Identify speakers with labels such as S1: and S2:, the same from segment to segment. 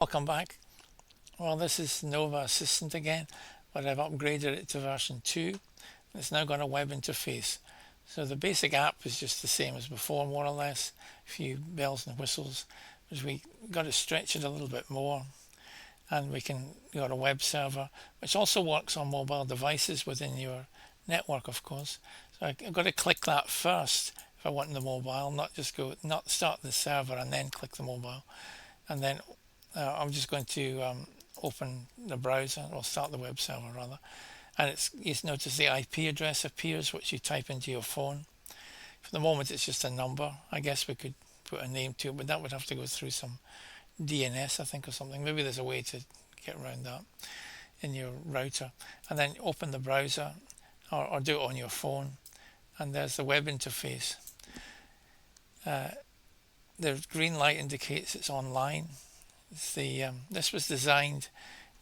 S1: Welcome back. Well, this is Nova Assistant again, but I've upgraded it to version 2. It's now got a web interface. So the basic app is just the same as before, more or less. A few bells and whistles, but we got to stretch it a little bit more. And we got a web server, which also works on mobile devices within your network, of course. So I've got to click that first if I want the mobile, not start the server and then click the mobile. And then I'm just going to open the browser, or start the web server rather, and you notice the IP address appears, which you type into your phone. For the moment it's just a number. I guess we could put a name to it, but that would have to go through some DNS, I think, or something. Maybe there's a way to get around that in your router. And then open the browser, or do it on your phone, and there's the web interface. The green light indicates it's online. This was designed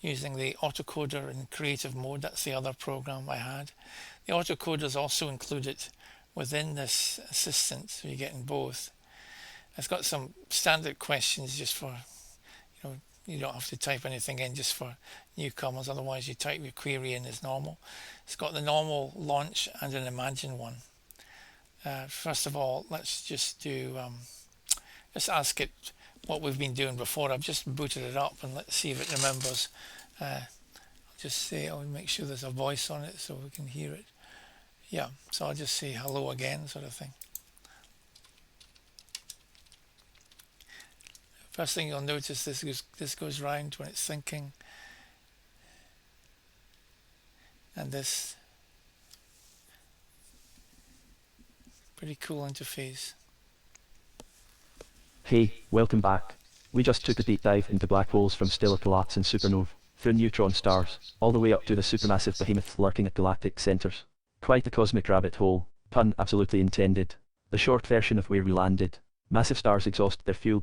S1: using the autocoder in creative mode. That's the other program I had. The autocoder is also included within this assistant, so you're getting both. It's got some standard questions just for, you don't have to type anything in, just for newcomers. Otherwise you type your query in as normal. It's got the normal launch and an imagine one. First of all, let's just just ask it what we've been doing before. I've just booted it up, and let's see if it remembers. I'll just say, I'll make sure there's a voice on it so we can hear it. Yeah, so I'll just say hello again, sort of thing. First thing you'll notice, this goes round when it's thinking, and this pretty cool interface.
S2: Hey, welcome back. We just took a deep dive into black holes from stellar collapse and supernovae, through neutron stars, all the way up to the supermassive behemoths lurking at galactic centers. Quite a cosmic rabbit hole, pun absolutely intended. The short version of where we landed. Massive stars exhaust their fuel.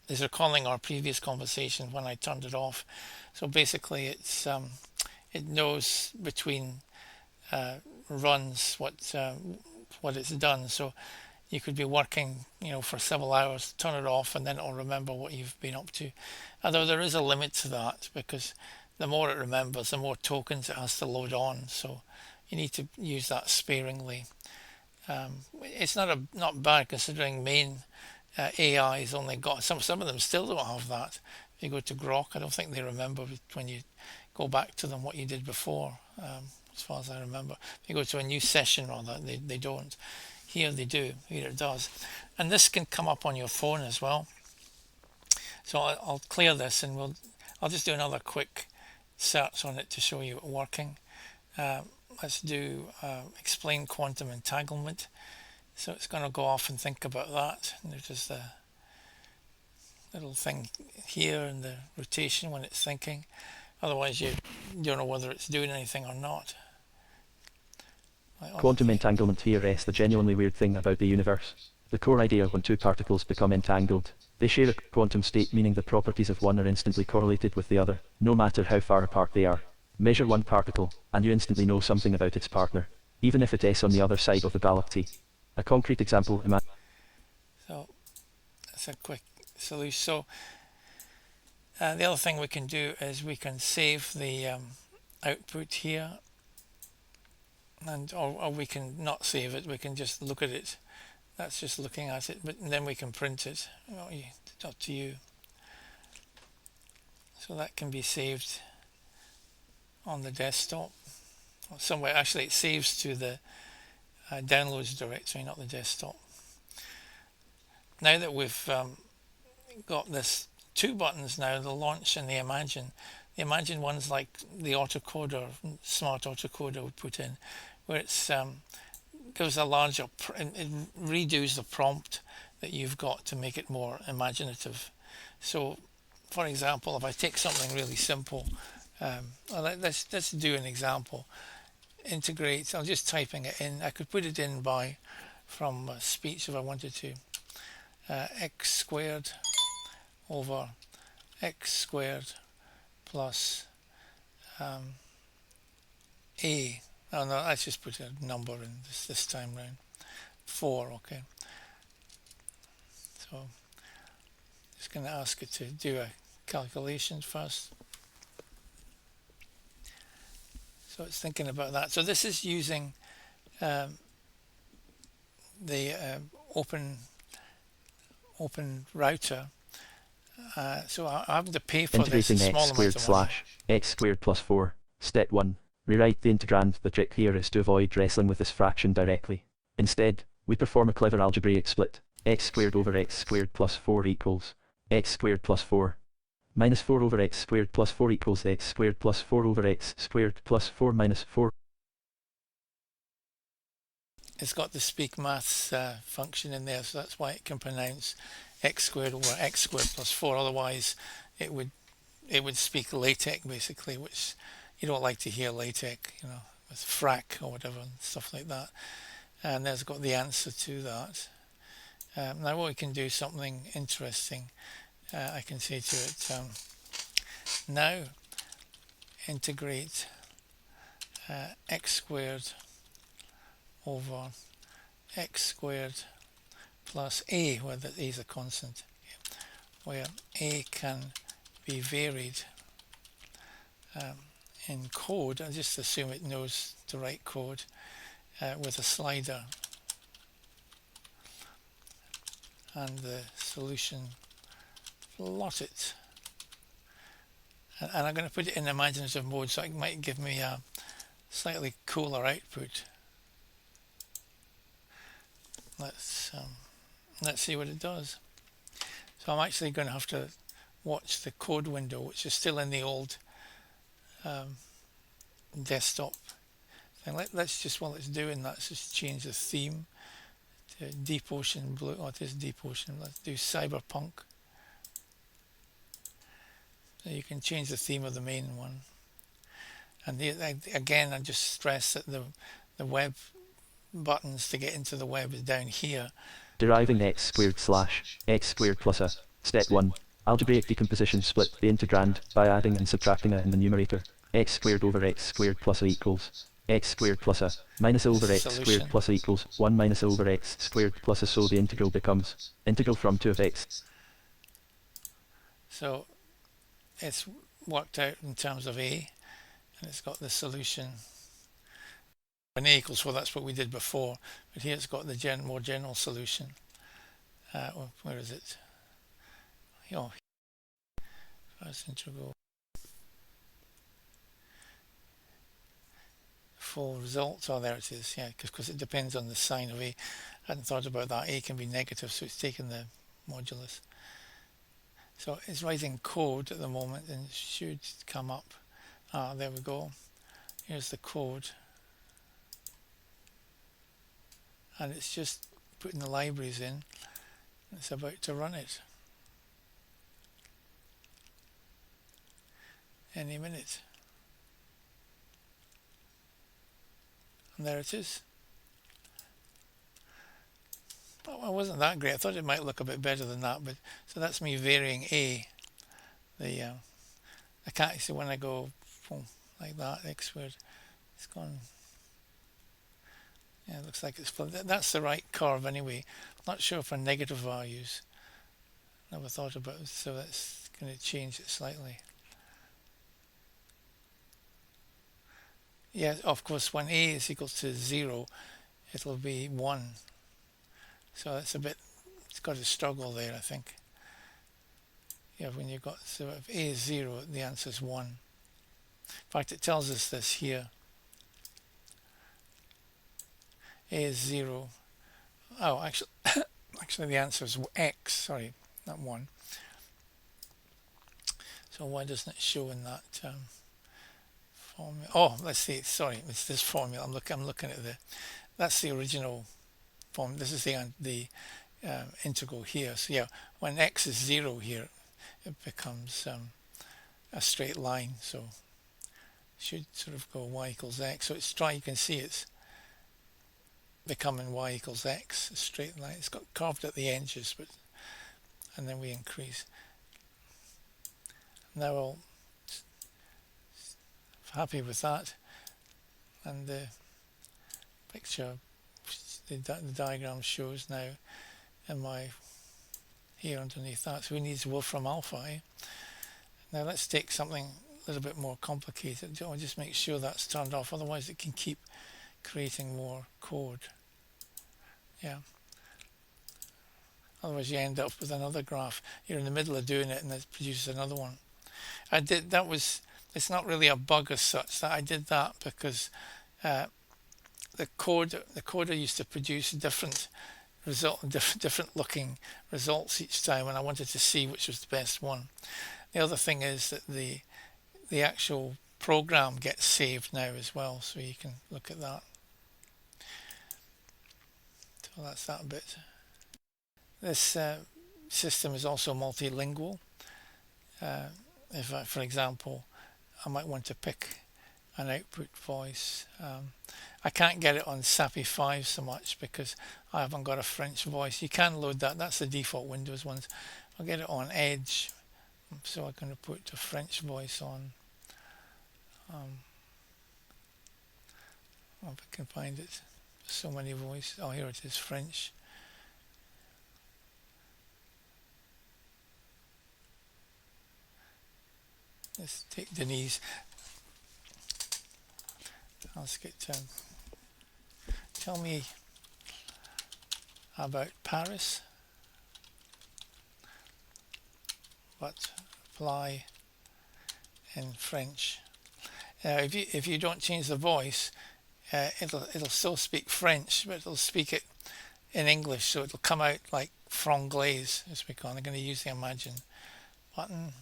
S1: Is recalling our previous conversation when I turned it off. So basically it knows between runs what it's done. So you could be working for several hours, turn it off, and then it'll remember what you've been up to. Although there is a limit to that, because the more it remembers, the more tokens it has to load on. So you need to use that sparingly. It's not bad, considering main AI's only got some of them still don't have that. If you go to Grok, I don't think they remember when you go back to them what you did before. As far as I remember, if you go to a new session rather, they don't. Here they do. Here it does. And this can come up on your phone as well. So I'll clear this, and I'll just do another quick search on it to show you it working. Let's do explain quantum entanglement. So it's going to go off and think about that. And there's just the little thing here and the rotation when it's thinking. Otherwise you don't know whether it's doing anything or not.
S2: Quantum entanglement here is the genuinely weird thing about the universe. The core idea when two particles become entangled. They share a quantum state, meaning the properties of one are instantly correlated with the other, no matter how far apart they are. Measure one particle, and you instantly know something about its partner, even if it is on the other side of the galaxy. A concrete example,
S1: So that's a quick solution. So the other thing we can do is we can save the output here, or we can not save it. We can just look at it. That's just looking at it, but then we can print it. It's up to you. So that can be saved on the desktop or somewhere. Actually, it saves to the downloads directory, not the desktop. Now that we've got this two buttons now, the launch and the imagine. The imagine one's like the autocoder, smart autocoder we put in, where it's gives a larger, it redos the prompt that you've got to make it more imaginative. So, for example, if I take something really simple, let's do an example. Integrate. I'm just typing it in. I could put it in from speech if I wanted to. X squared over x squared plus a. Oh no, let's just put a number in this time round. 4, okay. So just going to ask it to do a calculation first. So it's thinking about that. So this is using the open router. So I'm having to pay for this
S2: Integrating x
S1: small amount
S2: squared
S1: of money.
S2: slash x squared plus 4. Step 1. Rewrite the integrand. The trick here is to avoid wrestling with this fraction directly. Instead, we perform a clever algebraic split. X squared over x squared plus 4 equals x squared plus 4 minus 4 over x squared plus 4 equals x squared plus 4 over x squared plus 4 minus 4.
S1: It's got the speak maths function in there, so that's why it can pronounce x squared over x squared plus 4. Otherwise, it would speak LaTeX basically, which you don't like to hear LaTeX, you know, with frac or whatever and stuff like that. And there's got the answer to that. Now what we can do something interesting. I can say to it, now integrate x squared over x squared plus a, where the a is a constant, where a can be varied in code. I just assume it knows to write code with a slider, and the solution plotted. And I'm going to put it in imaginative mode, so it might give me a slightly cooler output. Let's see what it does. So I'm actually going to have to watch the code window, which is still in the old desktop thing. Let's just, while it's doing that, let's just change the theme to Deep Ocean Blue. Oh, it is Deep Ocean. Let's do Cyberpunk. So you can change the theme of the main one. And again, I just stress that the web buttons to get into the web is down here.
S2: Deriving x squared slash x squared plus a. Step 1. Algebraic decomposition. Split the integrand by adding and subtracting a in the numerator. X squared over x squared plus a equals x squared plus a minus a over x squared plus a equals 1 minus a over x squared plus a. So the integral becomes integral from 2 of x.
S1: So it's worked out in terms of a, and it's got the solution. When a equals 4, that's what we did before, but here it's got the more general solution. Where is it? Oh, first integral full result. Oh, there it is. Yeah, because it depends on the sign of a. I hadn't thought about that. A can be negative, so it's taken the modulus. So it's writing code at the moment, and it should come up. There we go. Here's the code, and it's just putting the libraries in. It's about to run it any minute. And there it is. Well, it wasn't that great. I thought it might look a bit better than that, but so that's me varying a. I can't see when I go like that. X squared, it's gone. Yeah, it looks like it's that's the right curve anyway. Not sure for negative values. Never thought about it, so that's going to change it slightly. Yeah, of course, when a is equal to 0, it'll be 1. So that's a bit, it's got a struggle there, I think. Yeah, when you've got, so if a is 0, the answer is 1. In fact, it tells us this here. A is 0. Oh, actually the answer is x, sorry, not 1. So why doesn't it show in that formula? Oh, let's see, sorry, it's this formula. I'm looking at that's the original form. This is the integral here. So yeah, when x is 0 here, it becomes a straight line. So it should sort of go y equals x. So it's you can see it's becoming y equals x, a straight line. It's got curved at the edges, but and then we increase. Now I'll happy with that, and the picture, the diagram shows now in my here underneath that. So we need Wolfram Alpha. Eh? Now let's take something a little bit more complicated. I'll just make sure that's turned off, otherwise it can keep creating more code. Yeah. Otherwise you end up with another graph. You're in the middle of doing it and it produces another one. It's not really a bug as such. That I did that because the coder used to produce different looking results each time, and I wanted to see which was the best one. The other thing is that the actual program gets saved now as well, so you can look at that. So that's that bit. This system is also multilingual. If I, for example, I might want to pick an output voice. I can't get it on SAPI 5 so much because I haven't got a French voice. You can load that. That's the default Windows ones. I'll get it on Edge. So I'm going to put a French voice on. If I can find it. So many voices. Oh, here it is, French. Let's take Denise. Ask it to tell me about Paris, but apply in French. If you don't change the voice, it'll still speak French, but it'll speak it in English, so it'll come out like franglais, as we call it. I'm going to use the Imagine button.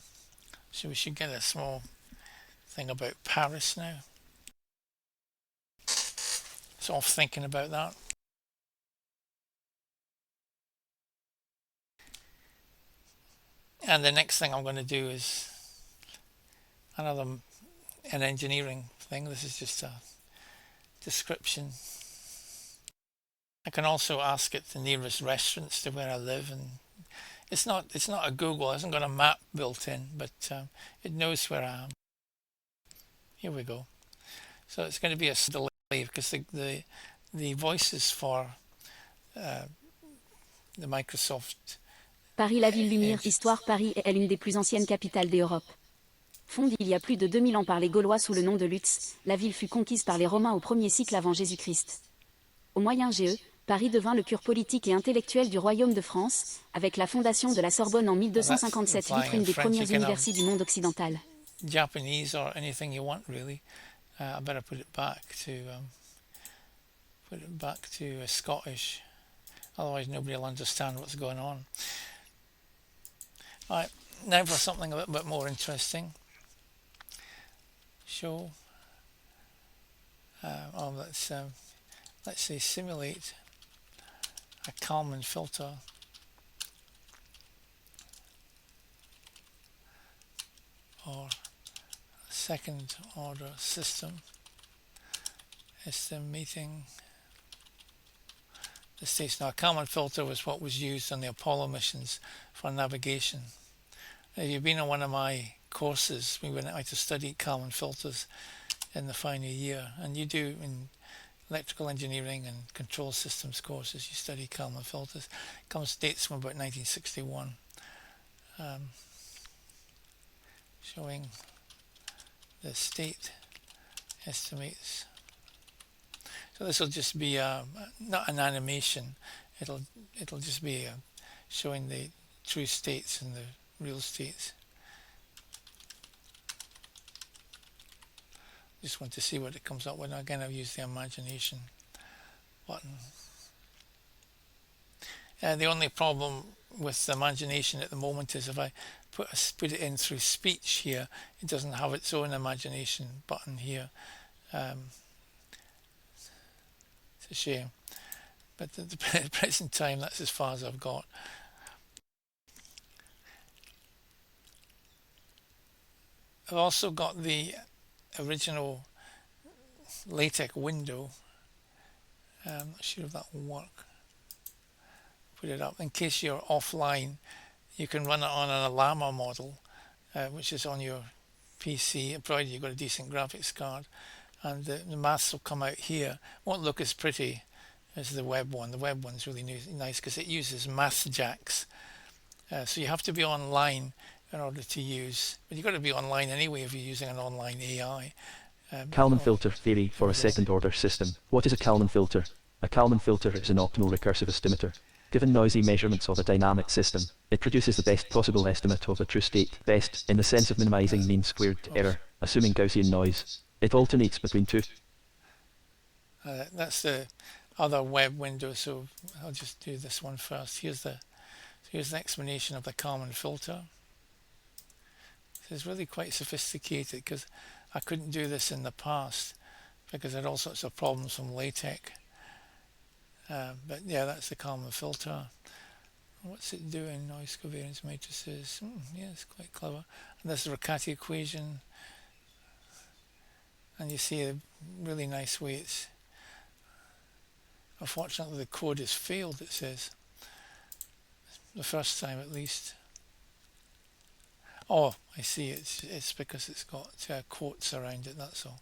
S1: So we should get a small thing about Paris now. So off thinking about that. And the next thing I'm going to do is an engineering thing. This is just a description. I can also ask it the nearest restaurants to where I live, and it's not a Google. It hasn't got a map built in, but it knows where I am. Here we go. So it's going to be a delay because the voices for the Microsoft.
S3: Paris, la ville lumière. Histoire. Paris est l'une des plus anciennes capitales d'Europe. Fondée il y a plus de 2000 ans par les Gaulois sous le nom de Lutz, la ville fut conquise par les Romains au 1er siècle avant Jésus-Christ. Au Moyen GE, Paris devint le cœur politique et intellectuel du Royaume de France, avec la fondation de la Sorbonne en 1257, l'une des premières universités du monde occidental.
S1: Japanese or anything you want, really. I better put it back to Scottish, otherwise nobody will understand what's going on. All right, now for something a little bit more interesting. Show. Let's say simulate a Kalman filter or a second order system estimating the states. Now, a Kalman filter was what was used on the Apollo missions for navigation. If you've been on one of my courses, we went out to study Kalman filters in the final year, and you do in electrical engineering and control systems courses, you study Kalman filters. It dates from about 1961. Showing the state estimates. So this will just be not an animation. It'll just be showing the true states and the real states. Just want to see what it comes up with. Again, I've used the imagination button. The only problem with the imagination at the moment is if I put it in through speech here, it doesn't have its own imagination button here. It's a shame, but at the present time, that's as far as I've got. I've also got the original LaTeX window. I'm not sure if that will work. Put it up in case you're offline. You can run it on an Llama model, which is on your PC, provided you've got a decent graphics card, and the maths will come out here. Won't look as pretty as the web one. The web one's really nice because it uses MathJax So you have to be online in order to use, but you've got to be online anyway if you're using an online AI.
S2: Kalman filter theory for a second-order system. What is a Kalman filter? A Kalman filter is an optimal recursive estimator. Given noisy measurements of a dynamic system, it produces the best possible estimate of the true state, best in the sense of minimizing mean squared error, assuming Gaussian noise. It alternates between two.
S1: That's the other web window, so I'll just do this one first. Here's the explanation of the Kalman filter. It's really quite sophisticated because I couldn't do this in the past because I had all sorts of problems from LaTeX. But yeah, that's the Kalman filter. What's it doing? Noise covariance matrices. Yeah, it's quite clever. And this is the Riccati equation. And you see a really nice way it's... Unfortunately, the code has failed, it says. The first time, at least. Oh, I see. It's because it's got quotes around it, that's all.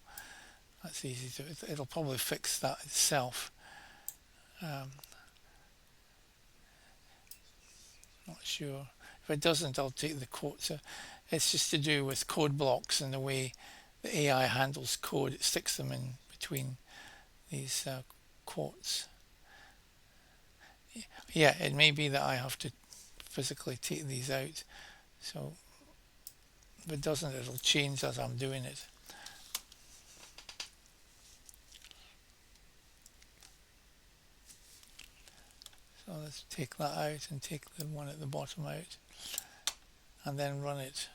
S1: That's easy to... It'll probably fix that itself. Not sure. If it doesn't, I'll take the quotes. It's just to do with code blocks and the way the AI handles code. It sticks them in between these quotes. Yeah, it may be that I have to physically take these out. So if it doesn't, it'll change as I'm doing it. So let's take that out and take the one at the bottom out and then run it.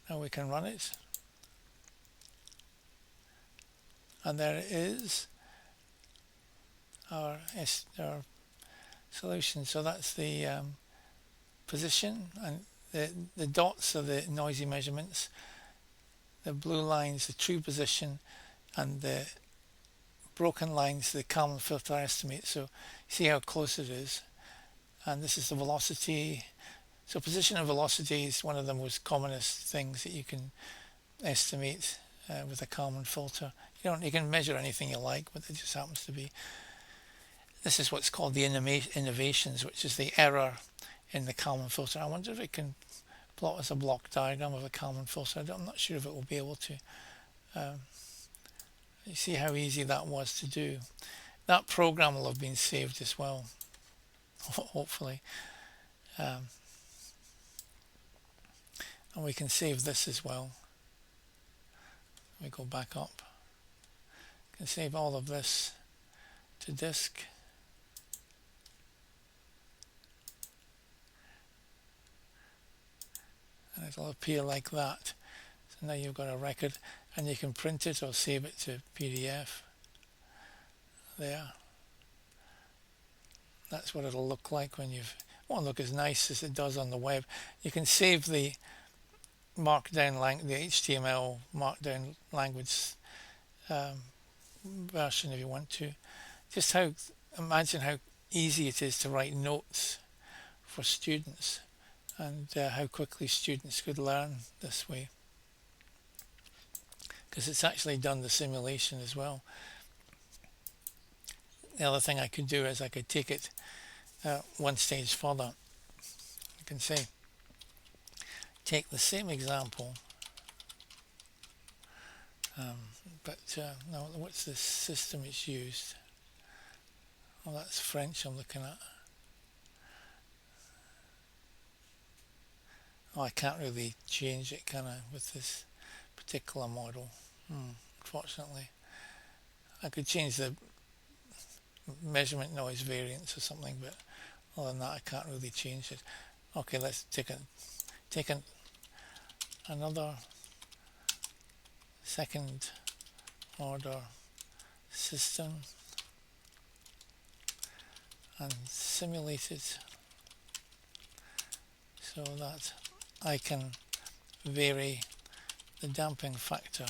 S1: Now we can run it. And there it is, our solution. So that's the position, and the dots are the noisy measurements. The blue lines, the true position, and the broken lines, the Kalman filter estimate. So you see how close it is. And this is the velocity. So position and velocity is one of the most commonest things that you can estimate with a Kalman filter. You can measure anything you like, but it just happens to be. This is what's called the innovations, which is the error in the Kalman filter. I wonder if it can plot as a block diagram of a Kalman filter. I'm not sure if it will be able to. You see how easy that was to do. That program will have been saved as well, hopefully. And we can save this as well. We go back up. We can save all of this to disk. And it'll appear like that. So now you've got a record, and you can print it or save it to PDF. There. That's what it'll look like when you've... It won't look as nice as it does on the web. You can save the markdown the HTML markdown language version if you want to. Just imagine how easy it is to write notes for students, and how quickly students could learn this way, because it's actually done the simulation as well. The other thing I could do is I could take it one stage further. I can say, take the same example, but now what's the system it's used? Oh, that's French I'm looking at. Oh, I can't really change it, can I, with this particular model? Unfortunately. I could change the measurement noise variance or something, but other than that I can't really change it. Okay, let's take another second order system and simulate it so that I can vary the damping factor.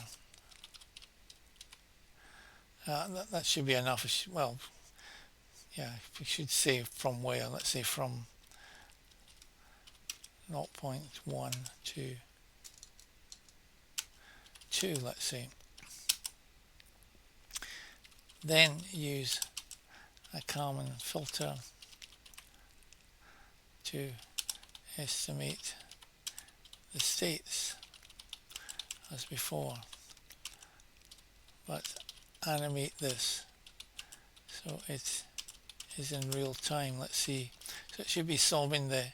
S1: That should be enough. Well, yeah, we should say from where. Let's say from 0.1 to 2, let's say. Then use a Kalman filter to estimate the states as before, but animate this so it is in real time. Let's see. So it should be solving the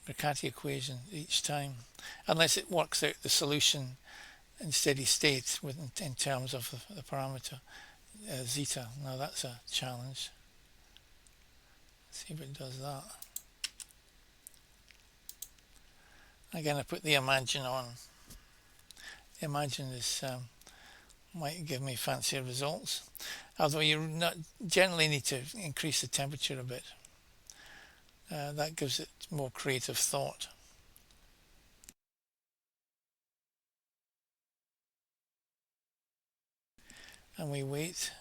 S1: Riccati equation each time, unless it works out the solution in steady state in terms of the parameter zeta. Now that's a challenge. Let's see if it does that. Again, I put the Imagine on. The Imagine is might give me fancier results, although you not generally need to increase the temperature a bit. That gives it more creative thought. And we wait.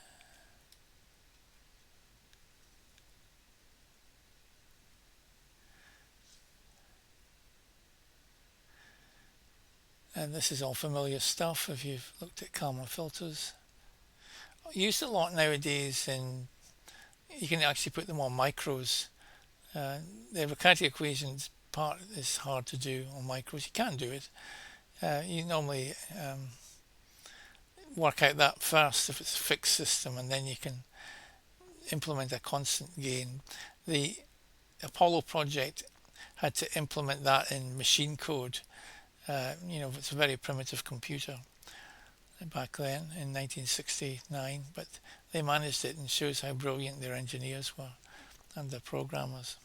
S1: And this is all familiar stuff if you've looked at Kalman filters. Used a lot nowadays, and you can actually put them on micros. The Riccati equations part is hard to do on micros. You can do it. You normally work out that first if it's a fixed system, and then you can implement a constant gain. The Apollo project had to implement that in machine code. It's a very primitive computer back then in 1969, but they managed it, and shows how brilliant their engineers were and their programmers.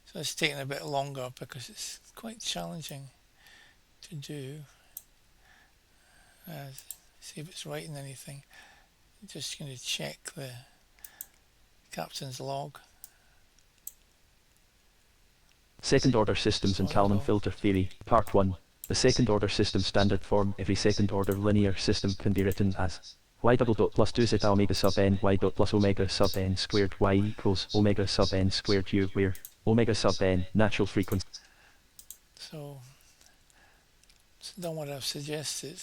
S1: So it's taken a bit longer because it's quite challenging to do. See if it's writing anything. Just going to check the captain's log.
S2: Second-order systems and Kalman filter theory, Part 1. The second-order system standard form. Every second-order linear system can be written as y double dot plus 2 zeta omega sub n y dot plus omega sub n squared y equals omega sub n squared u, where omega sub n natural frequency.
S1: So it's done what I've suggested.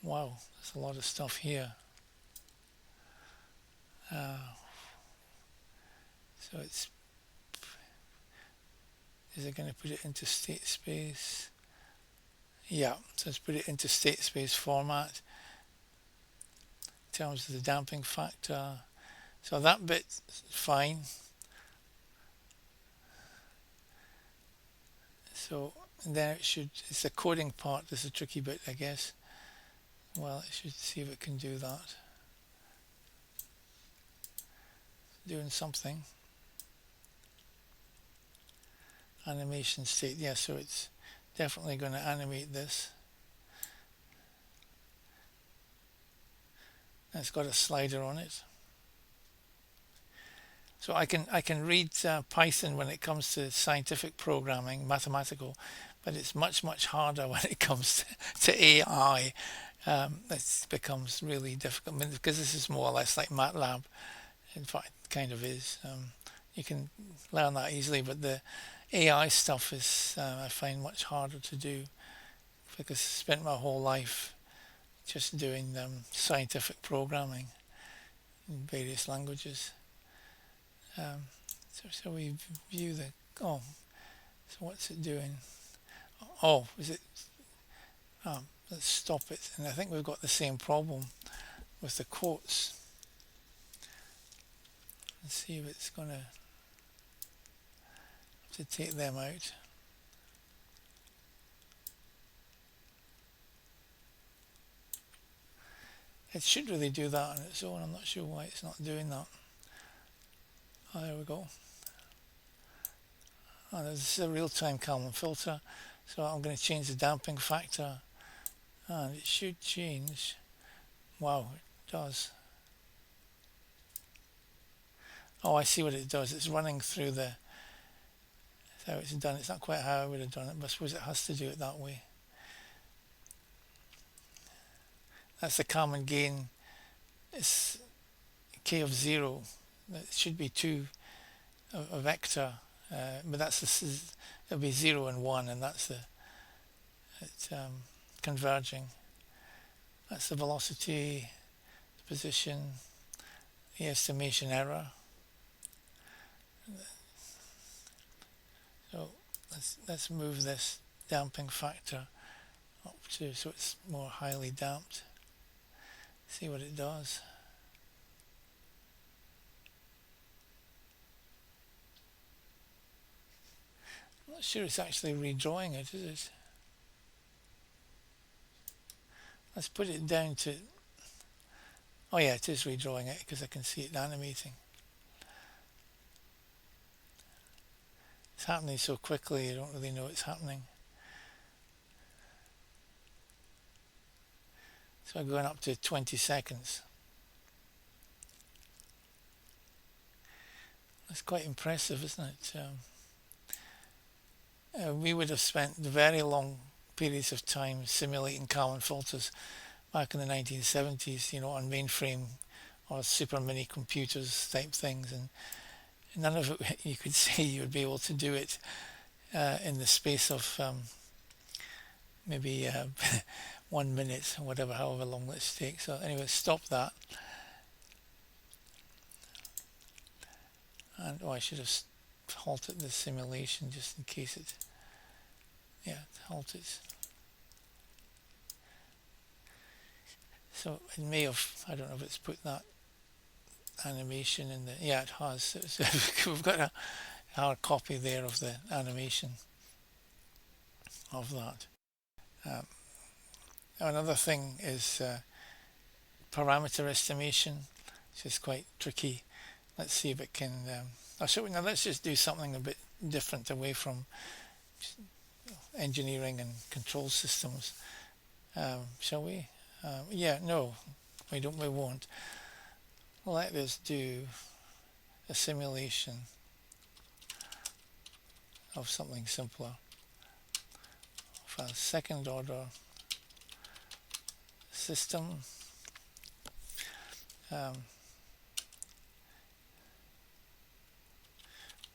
S1: Wow, there's a lot of stuff here. So is it going to put it into state space? Yeah, so let's put it into state space format in terms of the damping factor. So that bit's fine. So then it's the coding part that's a tricky bit, I guess. Well, it should see if it can do that. Doing something. Animation state, yeah, so it's definitely going to animate this. And it's got a slider on it. So I can read Python when it comes to scientific programming, mathematical, but it's much harder when it comes to AI. It becomes really difficult because this is more or less like MATLAB. In fact, it kind of is. You can learn that easily, but the AI stuff is I find much harder to do because I spent my whole life just doing scientific programming in various languages. So we view the so what's it doing? Oh, is it? Let's stop it. And I think we've got the same problem with the quotes. Let's see if it's going to take them out. It should really do that on its own. I'm not sure why it's not doing that. Oh, there we go. Oh, this is a real-time Kalman filter. So I'm going to change the damping factor. And it should change. Wow, it does. Oh, I see what it does. It's running through that's how it's done. It's not quite how I would have done it, but I suppose it has to do it that way. That's the Kalman gain. It's k of 0. It should be 2 a vector, but it'll be 0 and 1, and that's it's converging. That's the velocity, the position, the estimation error, So let's move this damping factor up to so it's more highly damped. See what it does. I'm not sure it's actually redrawing it, is it? Let's put it down to... Oh yeah, it is redrawing it because I can see it animating. It's happening so quickly you don't really know it's happening. So I'm going up to 20 seconds. That's quite impressive, isn't it? We would have spent very long periods of time simulating Kalman filters back in the 1970s, on mainframe or super mini computers type things, and none of it you could say you would be able to do it in the space of maybe 1 minute or whatever, however long this takes. So anyway, stop that. And I should have halted the simulation just in case it halted. So it may have, I don't know if it's put that animation in the, yeah, it has. So we've got a hard copy there of the animation of that. Another thing is parameter estimation, which is quite tricky. Let's see if it can, now let's just do something a bit different away from engineering and control systems. Shall we? Yeah, no, we won't. Let us do a simulation of something simpler, of a second order system.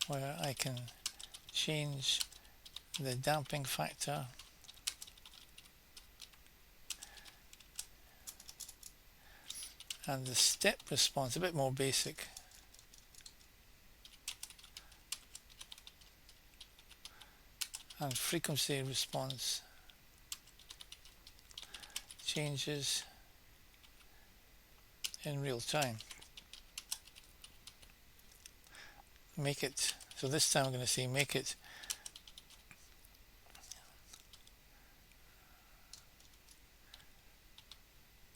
S1: Where I can change the damping factor and the step response, a bit more basic. And frequency response changes in real time. Make it, so this time I'm going to say make it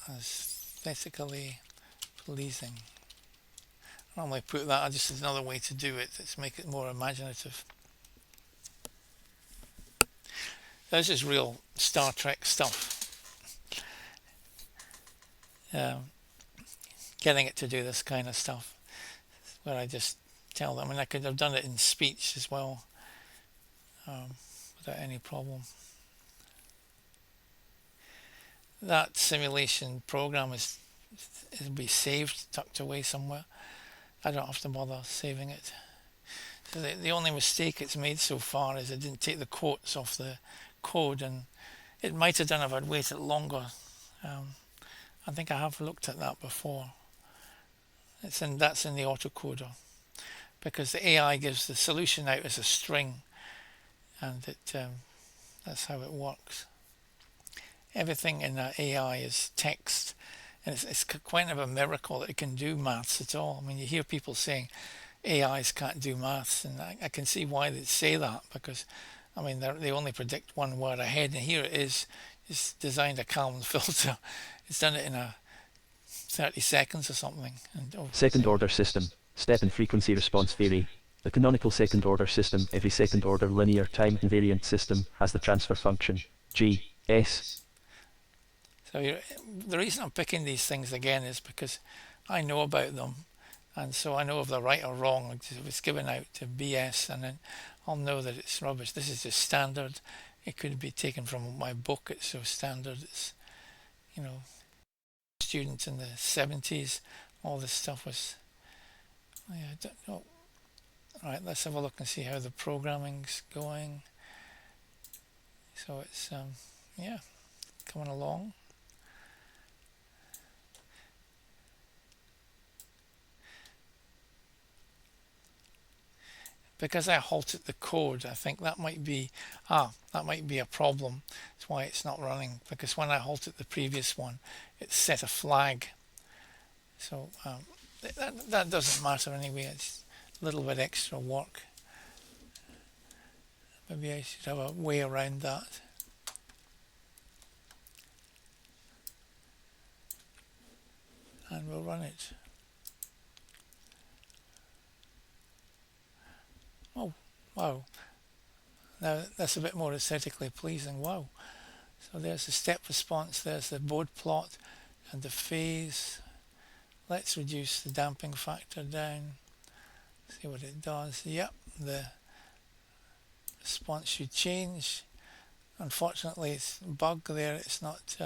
S1: aesthetically pleasing. I normally put that, just as another way to do it, let's make it more imaginative. This is real Star Trek stuff. Getting it to do this kind of stuff, where I just tell them, and I could have done it in speech as well, without any problem. That simulation program it'll be saved, tucked away somewhere. I don't have to bother saving it. So the only mistake it's made so far is it didn't take the quotes off the code, and it might have done if I'd waited longer. I think I have looked at that before. That's in the autocoder, because the AI gives the solution out as a string, and that's how it works. Everything in the AI is text, and it's quite of a miracle that it can do maths at all. I mean, you hear people saying AIs can't do maths, and I can see why they say that, because I mean they only predict one word ahead, and here it is. It's designed a Kalman filter. It's done it in 30 seconds or something. And,
S2: second order system, step and frequency response theory. The canonical second order system, every second order linear time invariant system, has the transfer function G(S).
S1: So the reason I'm picking these things again is because I know about them, and so I know if they're right or wrong. If it's given out to BS, and then I'll know that it's rubbish. This is just standard. It could be taken from my book. It's so standard. It's, students in the 70s, all this stuff was, I don't know. All right, let's have a look and see how the programming's going. So it's coming along. because I halted the code, I think that might be a problem. That's why it's not running, because when I halted the previous one, it set a flag. So that doesn't matter anyway. It's a little bit extra work. Maybe I should have a way around that. And we'll run it. Oh, wow. Now that's a bit more aesthetically pleasing. Wow. So there's the step response, there's the board plot and the phase. Let's reduce the damping factor down. See what it does. Yep, the response should change. Unfortunately, it's a bug there. It's not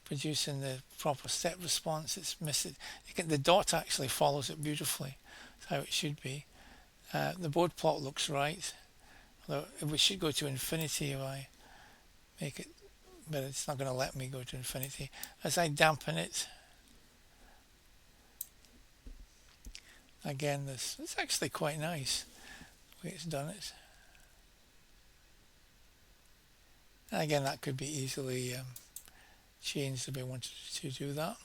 S1: producing the proper step response. It's missed it. The dot actually follows it beautifully. That's how it should be. The board plot looks right. Although we should go to infinity if I make it, but it's not going to let me go to infinity. As I dampen it, again, it's actually quite nice the way it's done it. And again, that could be easily changed if I wanted to do that.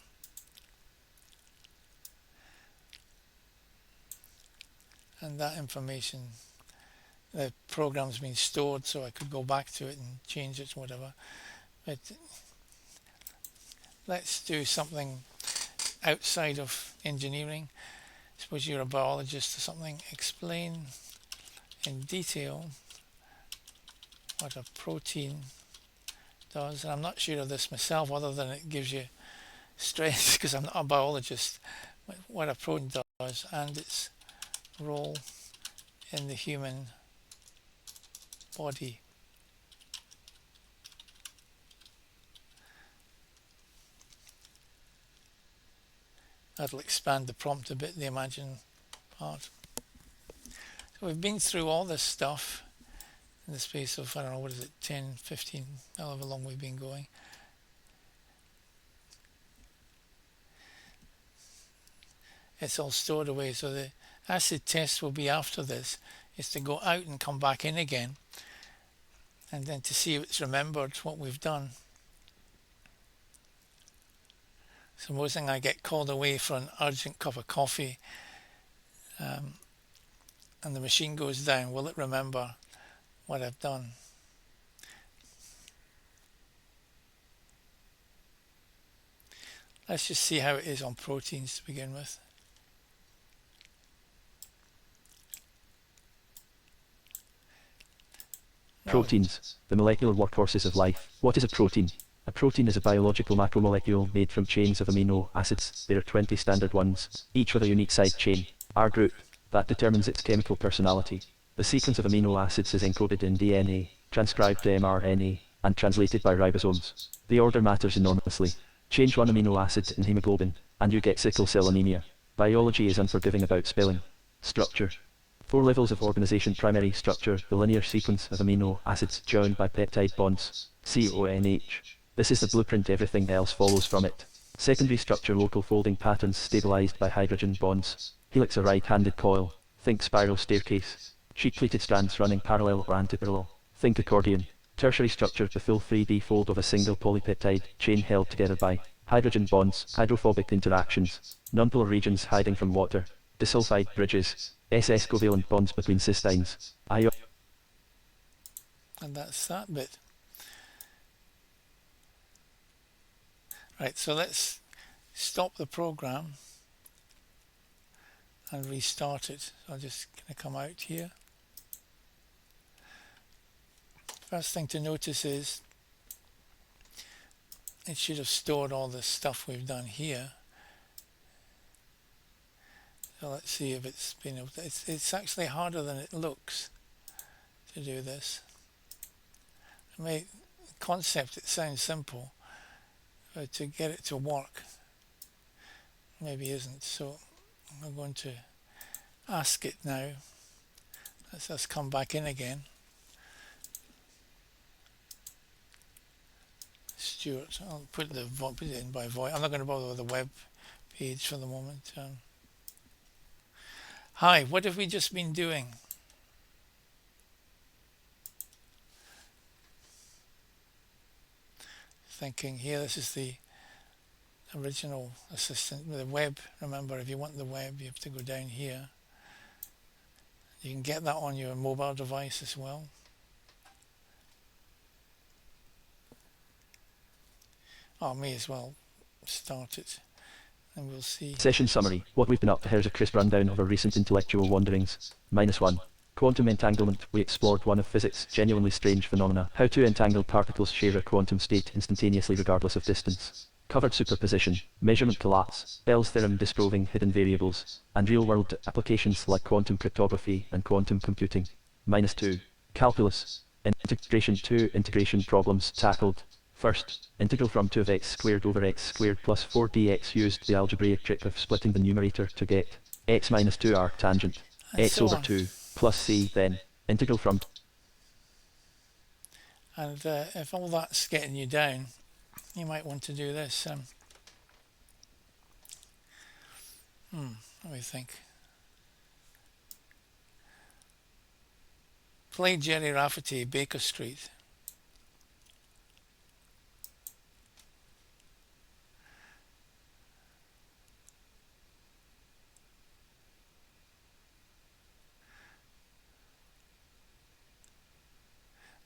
S1: And that information, the program's been stored, so I could go back to it and change it, whatever. But let's do something outside of engineering. Suppose you're a biologist or something. Explain in detail what a protein does. And I'm not sure of this myself, other than it gives you strength, because I'm not a biologist, what a protein does and its role in the human body. That'll expand the prompt a bit, the imagine part. So we've been through all this stuff in the space of, I don't know, what is it, 10, 15, however long we've been going. It's all stored away, so the acid test will be after this, is to go out and come back in again, and then to see if it's remembered what we've done. Supposing I get called away for an urgent cup of coffee, and the machine goes down, will it remember what I've done? Let's just see how it is on proteins to begin with.
S2: Proteins, the molecular workhorses of life. What is a protein? A protein is a biological macromolecule made from chains of amino acids. There are 20 standard ones, each with a unique side chain, R group, that determines its chemical personality. The sequence of amino acids is encoded in DNA, transcribed to mRNA, and translated by ribosomes. The order matters enormously. Change one amino acid in hemoglobin, and you get sickle cell anemia. Biology is unforgiving about spelling. Structure. 4 levels of organization. Primary structure, the linear sequence of amino acids joined by peptide bonds, CONH. This is the blueprint, everything else follows from it. Secondary structure, local folding patterns stabilized by hydrogen bonds. Helix, a right-handed coil. Think spiral staircase. Sheet-plated strands running parallel or antiparallel. Think accordion. Tertiary structure, the full 3D fold of a single polypeptide chain held together by hydrogen bonds, hydrophobic interactions, nonpolar regions hiding from water, disulfide bridges, SS covalent bonds between cysteines, ion.
S1: And that's that bit. Right, so let's stop the program and restart it. So I'm just going to come out here. First thing to notice is it should have stored all the stuff we've done here. So let's see if it's been able to, it's actually harder than it looks to do this. Concept, it sounds simple, but to get it to work maybe isn't. So I'm going to ask it now. Let's just come back in again. Stuart, I'll put it in by voice. I'm not going to bother with the web page for the moment. Hi, what have we just been doing? thinking here, this is the original assistant with the web. Remember, if you want the web, you have to go down here. You can get that on your mobile device as well. I may as well start it and we'll see.
S2: Session summary. What we've been up to here is a crisp rundown of our recent intellectual wanderings. -1. Quantum entanglement. We explored one of physics' genuinely strange phenomena. How two entangled particles share a quantum state instantaneously regardless of distance. Covered superposition, measurement collapse, Bell's theorem disproving hidden variables, and real-world applications like quantum cryptography and quantum computing. -2. Calculus. Integration 2 integration problems tackled. First, integral from 2 of x squared over x squared plus 4 dx used the algebraic trick of splitting the numerator to get x minus 2r tangent,
S1: and
S2: x
S1: so
S2: over
S1: on.
S2: 2 plus c, then integral from.
S1: And if all that's getting you down, you might want to do this. Let me think. Play Jerry Rafferty, Baker Street.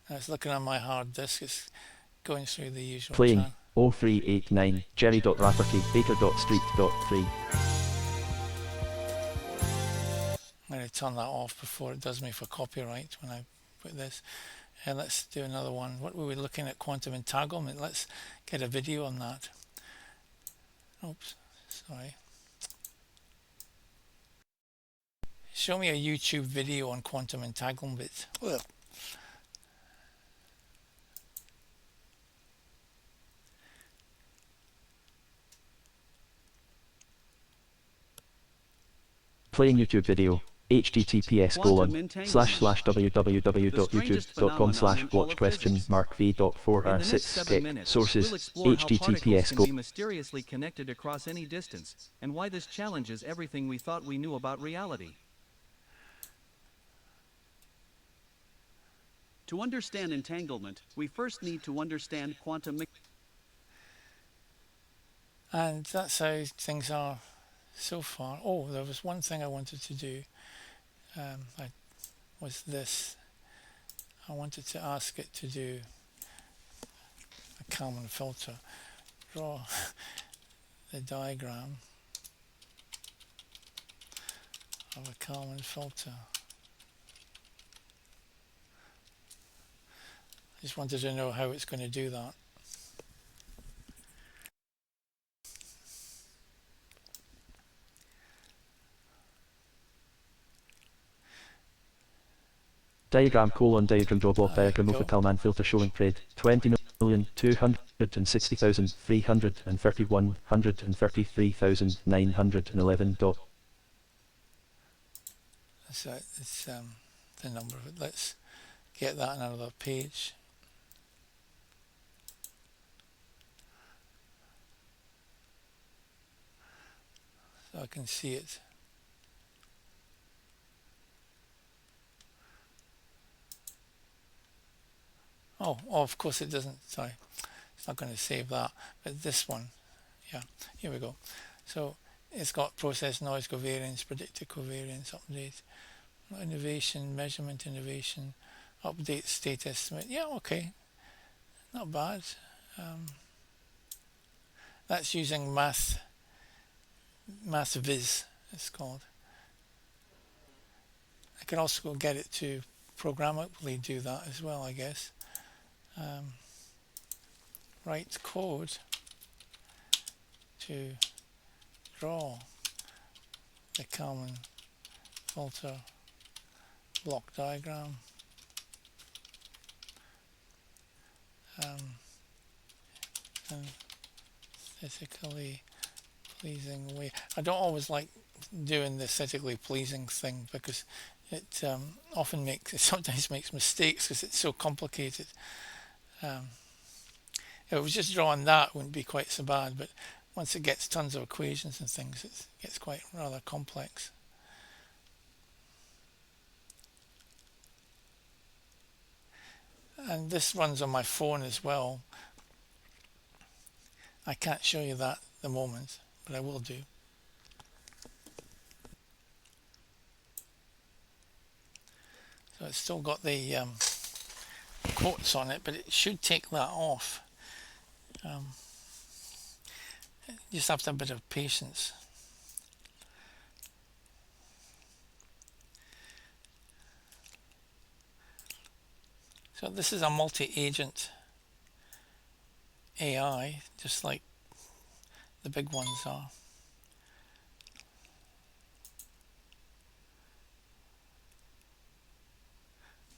S1: I was looking on my hard disk, it's going through the usual
S2: Playing
S1: channel.
S2: 0389 Jerry.Rafferty Baker.Street.3.
S1: I'm going to turn that off before it does me for copyright when I put this. And let's do another one. What were we looking at? Quantum entanglement. Let's get a video on that. Oops, sorry. Show me a YouTube video on quantum entanglement. Ugh.
S2: Playing YouTube video. https://www.youtube.com/watch?v.4r6 sources https
S4: be mysteriously connected across any distance, and why this challenges everything we thought we knew about reality. To understand entanglement, we first need to understand quantum mechanics.
S1: And that's how things are so far. Oh, there was one thing I wanted to do. Was this. I wanted to ask it to do a Kalman filter. Draw the diagram of a Kalman filter. I just wanted to know how it's going to do that.
S2: diagram draw block diagram of
S1: go.
S2: a Kalman filter showing pred 20,260,331,133,911 dot.
S1: So it's the number of it. Let's get that on another page. So I can see it. Oh, of course it doesn't. Sorry, it's not going to save that. But this one, yeah, here we go. So it's got process noise covariance, predicted covariance, update, innovation, measurement innovation, update state estimate. Yeah, okay, not bad. That's using MathViz, it's called. I can also get it to programmably do that as well, I guess. Write code to draw the Kalman filter block diagram. And aesthetically pleasing way. I don't always like doing the aesthetically pleasing thing because it sometimes makes mistakes because it's so complicated. If it was just drawing that, it wouldn't be quite so bad, but once it gets tons of equations and things, it gets quite rather complex. And this runs on my phone as well. I can't show you that at the moment, but I will do. So it's still got the quotes on it, but it should take that off. You just have to have a bit of patience. So this is a multi-agent AI, just like the big ones are.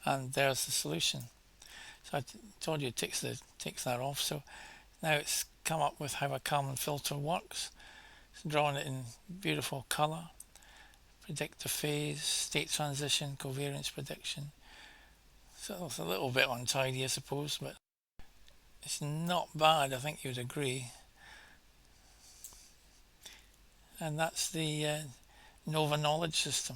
S1: And there's the solution. So I told you it takes that off. So now it's come up with how a Kalman filter works. It's drawn it in beautiful color. Predict the phase, state transition, covariance prediction. So it's a little bit untidy, I suppose, but it's not bad, I think you'd agree. And that's the Nova knowledge system.